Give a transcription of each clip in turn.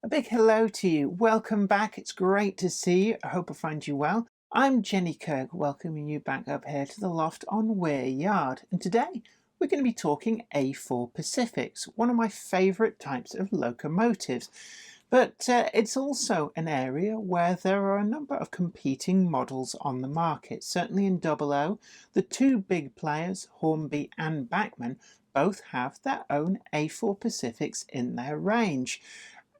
big hello to you. Welcome back. It's great to see you. I hope I find you well. I'm Jenny Kirk, welcoming you back up here to the loft on Weir Yard. And today we're going to be talking A4 Pacifics, one of my favourite types of locomotives. But it's also an area where there are a number of competing models on the market. Certainly in O, the two big players, Hornby and Bachmann, both have their own A4 Pacifics in their range.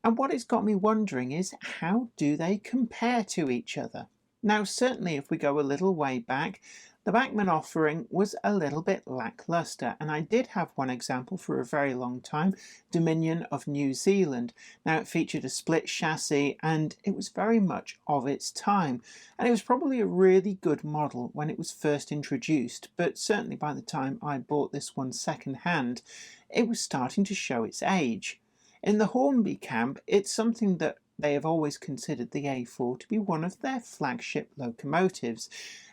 And what it's got me wondering is, how do they compare to each other? Now, certainly if we go a little way back, the Bachmann offering was a little bit lackluster, and I did have one example for a very long time, Dominion of New Zealand. Now, it featured a split chassis and it was very much of its time, and it was probably a really good model when it was first introduced, but certainly by the time I bought this one second hand, it was starting to show its age. In the Hornby camp, it's something that they have always considered the A4 to be one of their flagship locomotives,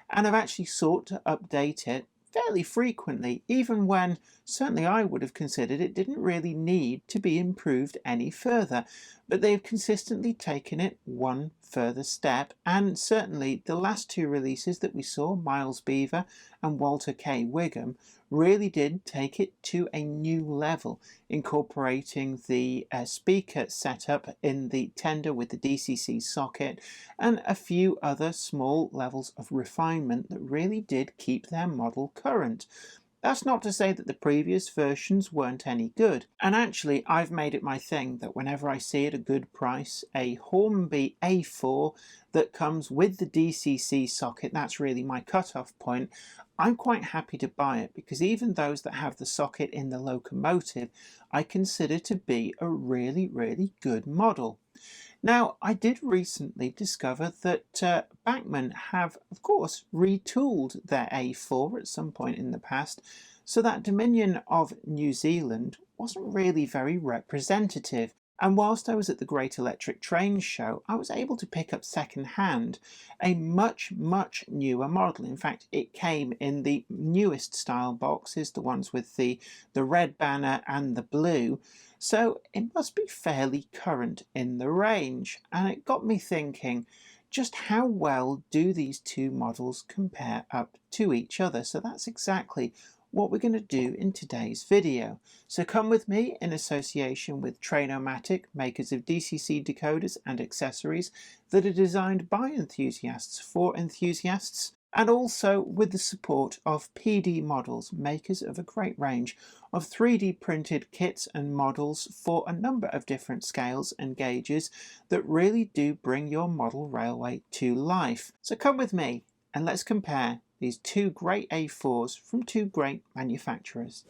and have actually sought to update it fairly frequently, even when certainly I would have considered it didn't really need to be improved any further. But they've consistently taken it one further step, and certainly the last two releases that we saw, Miles Beaver and Walter K. Wigham, really did take it to a new level, incorporating the speaker setup in the tender with the DCC socket and a few other small levels of refinement that really did keep their model current. That's not to say that the previous versions weren't any good, and actually I've made it my thing that whenever I see at a good price a Hornby A4 that comes with the DCC socket, that's really my cutoff point, I'm quite happy to buy it, because even those that have the socket in the locomotive I consider to be a really good model. Now, I did recently discover that Bachmann have, of course, retooled their A4 at some point in the past, so that Dominion of New Zealand wasn't really very representative. And whilst I was at the Great Electric Train Show, I was able to pick up second-hand a much newer model. In fact, it came in the newest style boxes, the ones with the red banner and the blue, so it must be fairly current in the range. And it got me thinking, just how well do these two models compare up to each other? So that's exactly what we're going to do in today's video. So come with me in association with Train-O-Matic, makers of DCC decoders and accessories that are designed by enthusiasts for enthusiasts, and also with the support of PD Models, makers of a great range of 3D printed kits and models for a number of different scales and gauges that really do bring your model railway to life. So come with me and let's compare these two great A4s from two great manufacturers.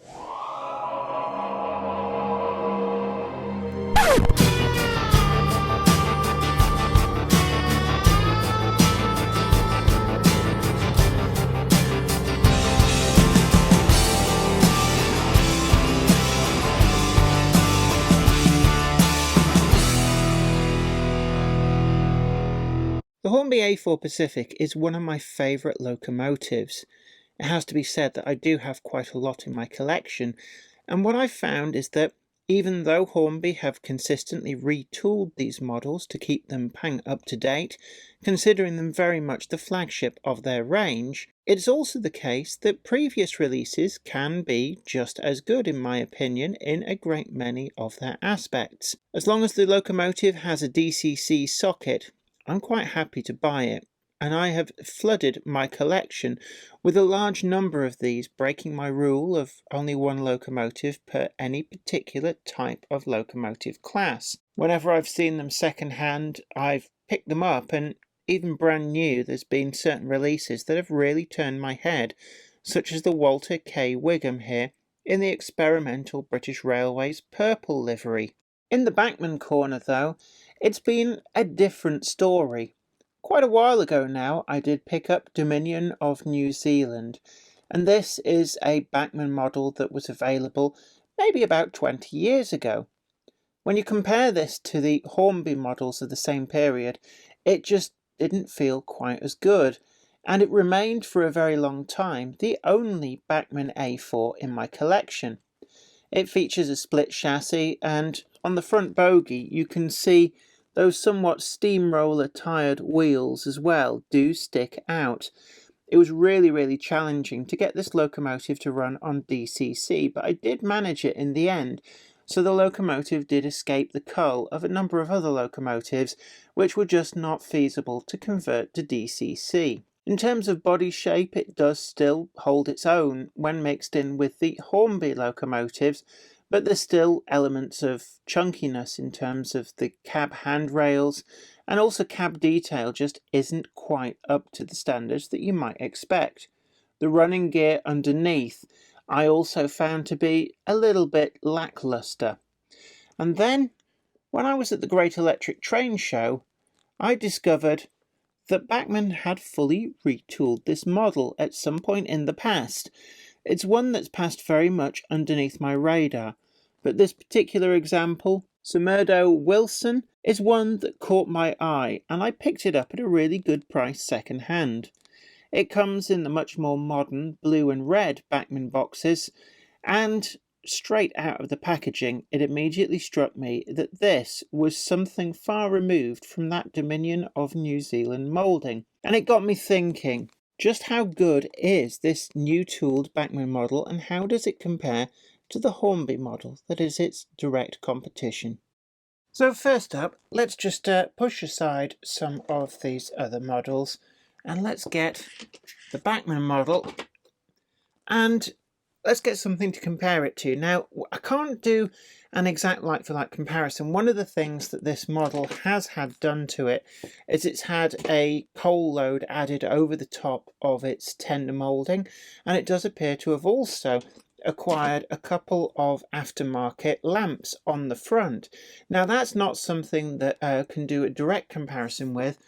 The Hornby A4 Pacific is one of my favourite locomotives. It has to be said that I do have quite a lot in my collection, and what I've found is that even though Hornby have consistently retooled these models to keep them pang up to date, considering them very much the flagship of their range, it's also the case that previous releases can be just as good, in my opinion, in a great many of their aspects. As long as the locomotive has a DCC socket, I'm quite happy to buy it, and I have flooded my collection with a large number of these, breaking my rule of only one locomotive per any particular type of locomotive class. Whenever I've seen them second hand, I've picked them up, and even brand new, there's been certain releases that have really turned my head, such as the Walter K. Wigham here in the experimental British Railways purple livery. In the Bachmann corner though, it's been a different story. Quite a while ago now, I did pick up Dominion of New Zealand, and this is a Bachmann model that was available maybe about 20 years ago. When you compare this to the Hornby models of the same period, it just didn't feel quite as good, and it remained for a very long time the only Bachmann A4 in my collection. It features a split chassis, and on the front bogie you can see those somewhat steamroller tired wheels as well do stick out. It was really challenging to get this locomotive to run on DCC, but I did manage it in the end. So the locomotive did escape the cull of a number of other locomotives which were just not feasible to convert to DCC. In terms of body shape, it does still hold its own when mixed in with the Hornby locomotives, but there's still elements of chunkiness in terms of the cab handrails, and also cab detail just isn't quite up to the standards that you might expect. The running gear underneath I also found to be a little bit lackluster. And then, when I was at the Great Electric Train Show, I discovered that Bachmann had fully retooled this model at some point in the past. It's one that's passed very much underneath my radar, but this particular example, Somerdo Wilson, is one that caught my eye, and I picked it up at a really good price second hand. It comes in the much more modern blue and red Bachmann boxes, and straight out of the packaging it immediately struck me that this was something far removed from that Dominion of New Zealand moulding. And it got me thinking, just how good is this new tooled Bachmann model, and how does it compare to the Hornby model that is its direct competition? So first up, let's just push aside some of these other models, and let's get the Bachmann model, and let's get something to compare it to. Now, I can't do an exact like-for-like comparison. One of the things that this model has had done to it is it's had a coal load added over the top of its tender moulding, and it does appear to have also acquired a couple of aftermarket lamps on the front. Now, that's not something that can do a direct comparison with,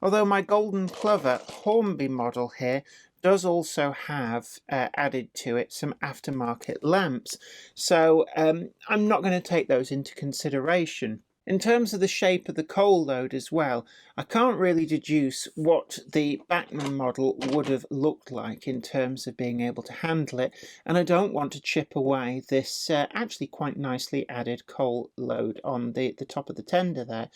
although my Golden Plover Hornby model here does also have added to it some aftermarket lamps, so I'm not going to take those into consideration. In terms of the shape of the coal load as well, I can't really deduce what the Bachmann model would have looked like in terms of being able to handle it, and I don't want to chip away this actually quite nicely added coal load on the top of the tender there.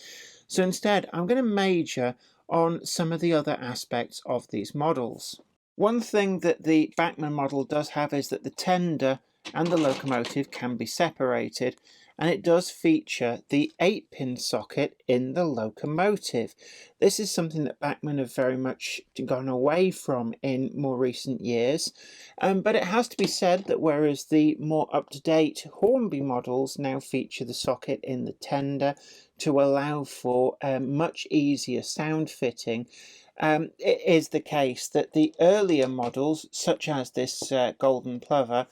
So instead, I'm going to major on some of the other aspects of these models. One thing that the Bachmann model does have is that the tender and the locomotive can be separated, and it does feature the 8-pin socket in the locomotive. This is something that Bachmann have very much gone away from in more recent years, but it has to be said that whereas the more up-to-date Hornby models now feature the socket in the tender to allow for much easier sound fitting, it is the case that the earlier models, such as this Golden Plover,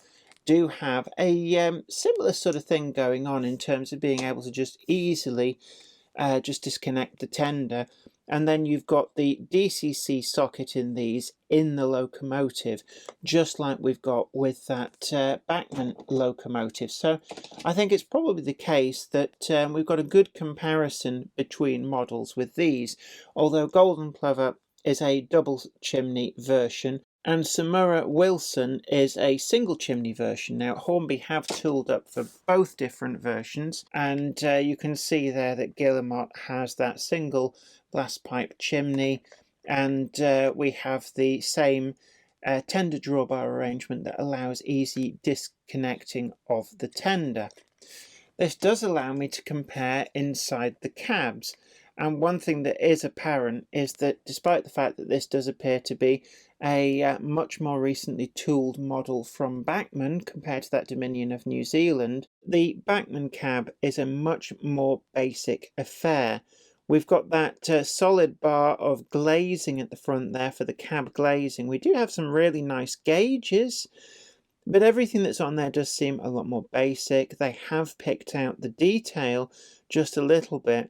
do have a similar sort of thing going on in terms of being able to just easily just disconnect the tender, and then you've got the DCC socket in these in the locomotive, just like we've got with that Bachmann locomotive. So I think it's probably the case that we've got a good comparison between models with these, although Golden Plover is a double chimney version and Samura Wilson is a single chimney version. Now, Hornby have tooled up for both different versions, and you can see there that Guillemot has that single blast pipe chimney, and we have the same tender drawbar arrangement that allows easy disconnecting of the tender. This does allow me to compare inside the cabs, and one thing that is apparent is that despite the fact that this does appear to be a much more recently tooled model from Bachmann compared to that Dominion of New Zealand, the Bachmann cab is a much more basic affair. We've got that solid bar of glazing at the front there for the cab glazing. We do have some really nice gauges, but everything that's on there does seem a lot more basic. They have picked out the detail just a little bit,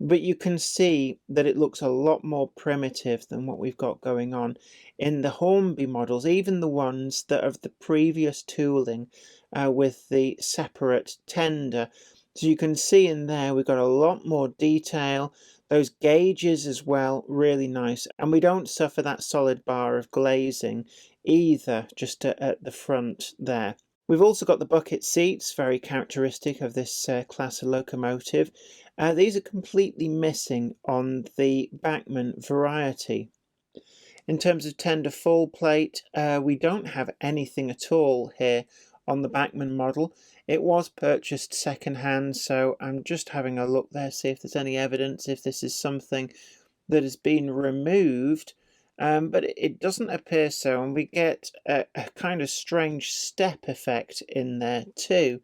but you can see that it looks a lot more primitive than what we've got going on in the Hornby models, even the ones that are the previous tooling with the separate tender. So you can see in there we've got a lot more detail, those gauges as well, really nice, and we don't suffer that solid bar of glazing either, just at the front there. We've also got the bucket seats, very characteristic of this class of locomotive. These are completely missing on the Bachmann variety. In terms of tender fall plate, we don't have anything at all here on the Bachmann model. It was purchased second hand, so I'm just having a look there, see if there's any evidence, if this is something that has been removed, but it doesn't appear so, and we get a kind of strange step effect in there too.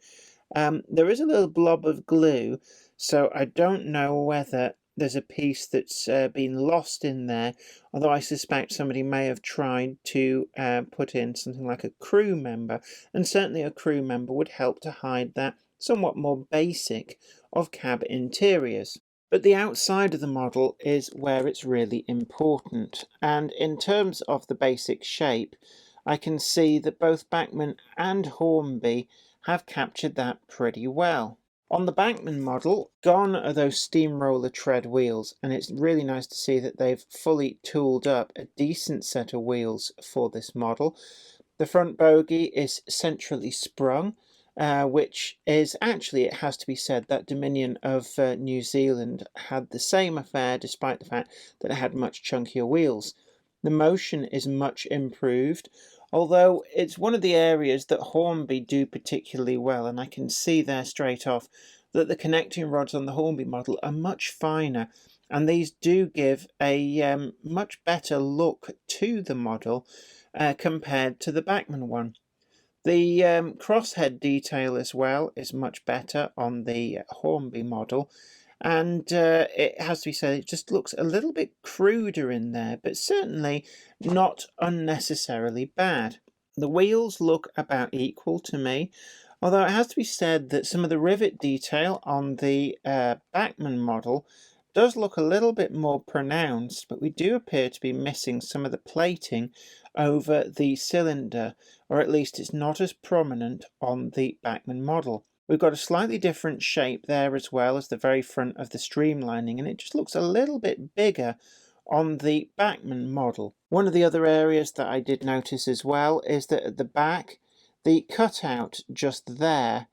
There is a little blob of glue, so I don't know whether there's a piece that's been lost in there, although I suspect somebody may have tried to put in something like a crew member, and certainly a crew member would help to hide that somewhat more basic of cab interiors. But the outside of the model is where it's really important, and in terms of the basic shape, I can see that both Bachmann and Hornby have captured that pretty well. On the Bachmann model, gone are those steamroller tread wheels, and it's really nice to see that they've fully tooled up a decent set of wheels for this model. The front bogie is centrally sprung, which is actually, it has to be said, that Dominion of New Zealand had the same affair despite the fact that it had much chunkier wheels. The motion is much improved, although it's one of the areas that Hornby do particularly well, and I can see there straight off that the connecting rods on the Hornby model are much finer, and these do give a much better look to the model compared to the Bachmann one. The crosshead detail as well is much better on the Hornby model, and it has to be said, it just looks a little bit cruder in there, but certainly not unnecessarily bad. The wheels look about equal to me, although it has to be said that some of the rivet detail on the Bachmann model does look a little bit more pronounced, but we do appear to be missing some of the plating over the cylinder, or at least it's not as prominent on the Bachmann model. We've got a slightly different shape there as well as the very front of the streamlining, and it just looks a little bit bigger on the Bachmann model. One of the other areas that I did notice as well is that at the back, the cutout just there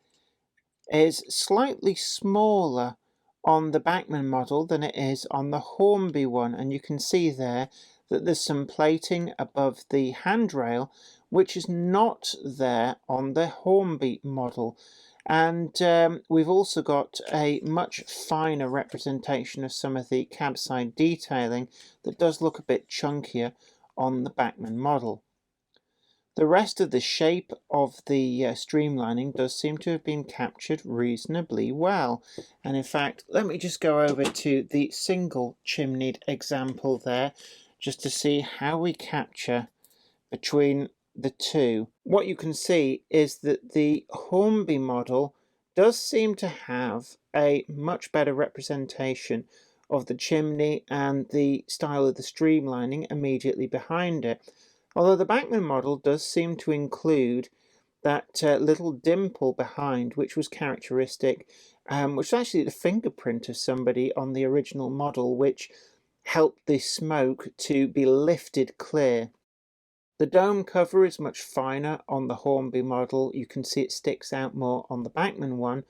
is slightly smaller on the Bachmann model than it is on the Hornby one, and you can see there that there's some plating above the handrail which is not there on the Hornby model. And we've also got a much finer representation of some of the cabside detailing that does look a bit chunkier on the Bachmann model. The rest of the shape of the streamlining does seem to have been captured reasonably well. And in fact, let me just go over to the single chimneyed example there, just to see how we capture between the two. What you can see is that the Hornby model does seem to have a much better representation of the chimney and the style of the streamlining immediately behind it, although the Bachmann model does seem to include that little dimple behind, which was characteristic, which was actually the fingerprint of somebody on the original model, which helped the smoke to be lifted clear. The dome cover is much finer on the Hornby model. You can see it sticks out more on the Bachmann one.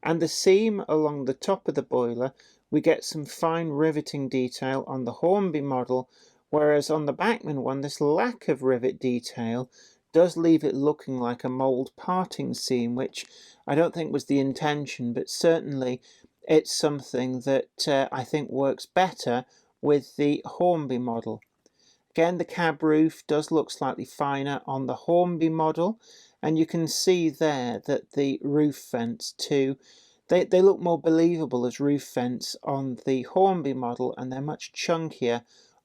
And the seam along the top of the boiler, we get some fine riveting detail on the Hornby model, whereas on the Bachmann one, this lack of rivet detail does leave it looking like a mould parting seam, which I don't think was the intention, but certainly it's something that I think works better with the Hornby model. Again, the cab roof does look slightly finer on the Hornby model, and you can see there that the roof vents too, they look more believable as roof vents on the Hornby model, and they're much chunkier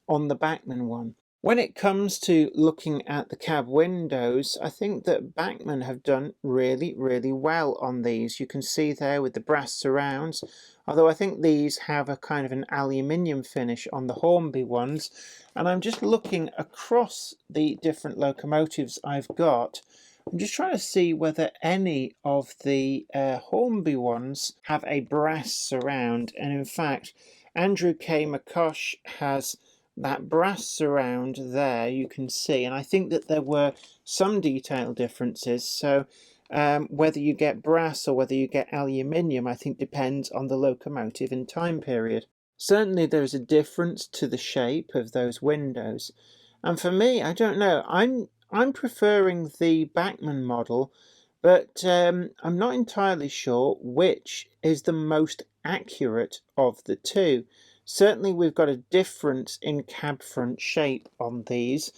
on the Bachmann one. When it comes to looking at the cab windows, I think that Bachmann have done really, really well on these. You can see there with the brass surrounds, although I think these have a kind of an aluminium finish on the Hornby ones. And I'm just looking across the different locomotives I've got. I'm just trying to see whether any of the Hornby ones have a brass surround. And in fact, Andrew K. McCosh has that brass surround there, you can see, and I think that there were some detail differences. So Whether you get brass or whether you get aluminium, I think depends on the locomotive and time period. Certainly there's a difference to the shape of those windows. And for me, I don't know, I'm preferring the Bachmann model, but I'm not entirely sure which is the most accurate of the two. Certainly we've got a difference in cab front shape on these,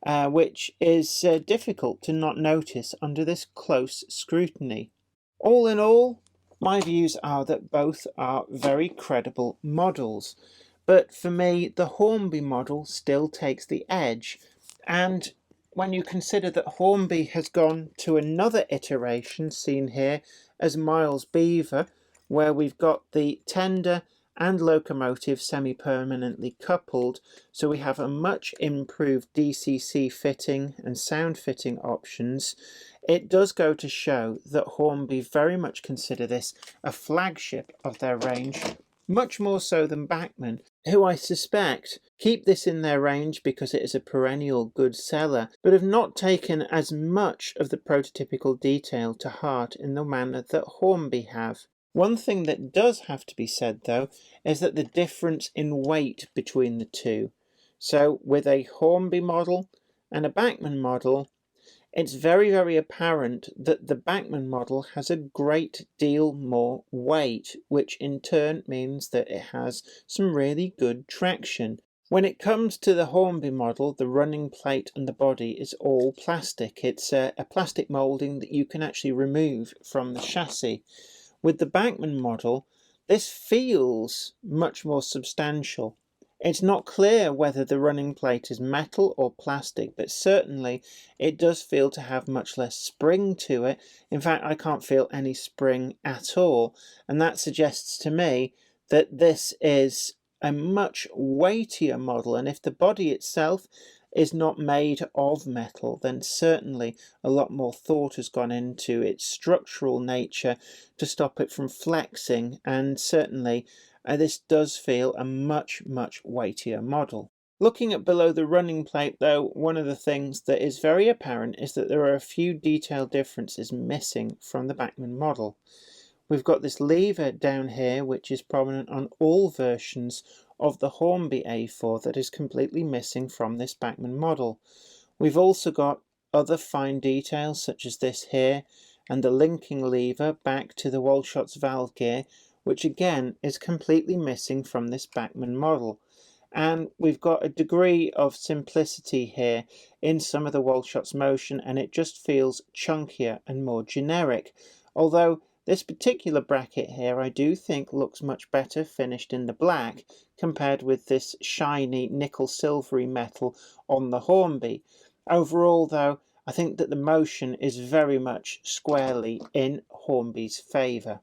which is difficult to not notice under this close scrutiny. All in all, my views are that both are very credible models, but for me the Hornby model still takes the edge. And when you consider that Hornby has gone to another iteration seen here as Miles Beaver, where we've got the tender and locomotive semi-permanently coupled, so we have a much improved DCC fitting and sound fitting options, it does go to show that Hornby very much consider this a flagship of their range, much more so than Bachmann, who I suspect keep this in their range because it is a perennial good seller, but have not taken as much of the prototypical detail to heart in the manner that Hornby have. One thing that does have to be said, though, is that the difference in weight between the two. So with a Hornby model and a Bachmann model, it's very, very apparent that the Bachmann model has a great deal more weight, which in turn means that it has some really good traction. When it comes to the Hornby model, the running plate and the body is all plastic. It's a plastic moulding that you can actually remove from the chassis. With the Bachmann model, this feels much more substantial. It's not clear whether the running plate is metal or plastic, but certainly it does feel to have much less spring to it. In fact, I can't feel any spring at all, and that suggests to me that this is a much weightier model, and if the body itself is not made of metal, then certainly a lot more thought has gone into its structural nature to stop it from flexing, and certainly this does feel a much weightier model. Looking at below the running plate though, one of the things that is very apparent is that there are a few detail differences missing from the Bachmann model. We've got this lever down here which is prominent on all versions of the Hornby A4 that is completely missing from this Bachmann model. We've also got other fine details such as this here and the linking lever back to the Walschott's valve gear, which again is completely missing from this Bachmann model. And we've got a degree of simplicity here in some of the Walschott's motion, and it just feels chunkier and more generic, although this particular bracket here I do think looks much better finished in the black compared with this shiny nickel silvery metal on the Hornby. Overall though, I think that the motion is very much squarely in Hornby's favour.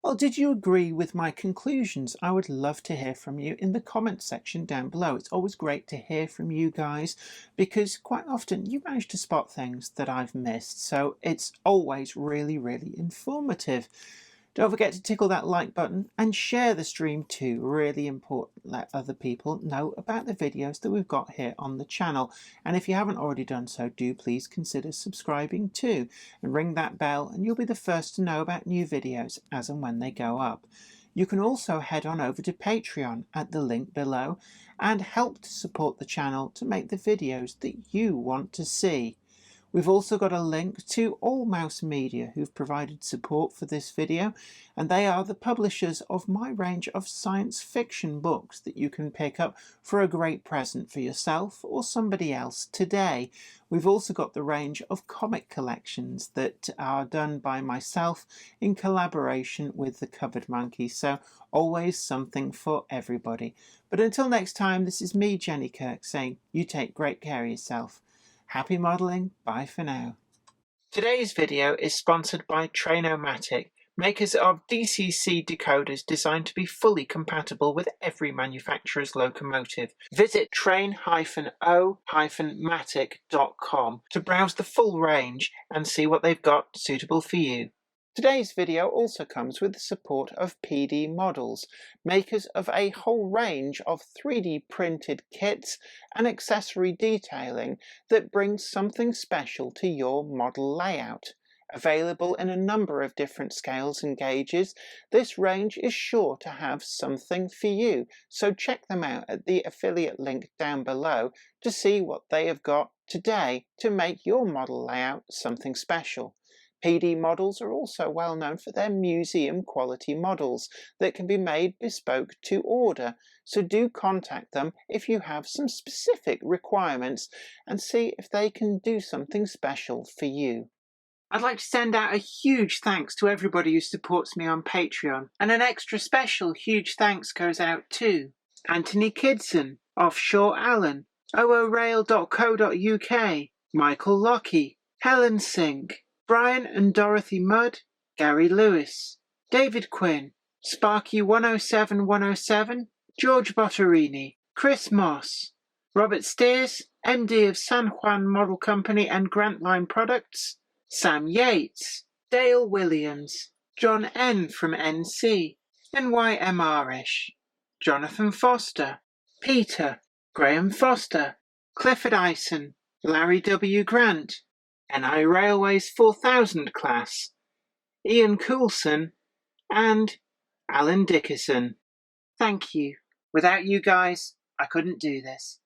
Well, did you agree with my conclusions? I would love to hear from you in the comments section down below. It's always great to hear from you guys because quite often you manage to spot things that I've missed. So it's always really informative. Don't forget to tickle that like button and share the stream too. Really important. Let other people know about the videos that we've got here on the channel. And if you haven't already done so, do please consider subscribing too. And ring that bell and you'll be the first to know about new videos as and when they go up. You can also head on over to Patreon at the link below and help to support the channel to make the videos that you want to see. We've also got a link to All Mouse Media, who've provided support for this video, and they are the publishers of my range of science fiction books that you can pick up for a great present for yourself or somebody else today. We've also got the range of comic collections that are done by myself in collaboration with the Cupboard Monkey, so always something for everybody. But until next time, this is me, Jenny Kirk, saying you take great care of yourself. Happy modelling, bye for now. Today's video is sponsored by Trainomatic, makers of DCC decoders designed to be fully compatible with every manufacturer's locomotive. Visit train-o-matic.com to browse the full range and see what they've got suitable for you. Today's video also comes with the support of PD Models, makers of a whole range of 3D printed kits and accessory detailing that brings something special to your model layout. Available in a number of different scales and gauges, this range is sure to have something for you, so check them out at the affiliate link down below to see what they have got today to make your model layout something special. PD models are also well known for their museum quality models that can be made bespoke to order, so do contact them if you have some specific requirements and see if they can do something special for you. I'd like to send out a huge thanks to everybody who supports me on Patreon, and an extra special huge thanks goes out to Anthony Kidson, Offshore Allen, oorail.co.uk, Michael Lockie, Helen Sink, Brian and Dorothy Mudd, Gary Lewis, David Quinn, Sparky107107, George Botterini, Chris Moss, Robert Steers, MD of San Juan Model Company and Grantline Products, Sam Yates, Dale Williams, John N. from NC, NYMRish, Jonathan Foster, Peter, Graham Foster, Clifford Ison, Larry W. Grant, NI Railways 4000 class, Ian Coulson, and Alan Dickerson. Thank you. Without you guys, I couldn't do this.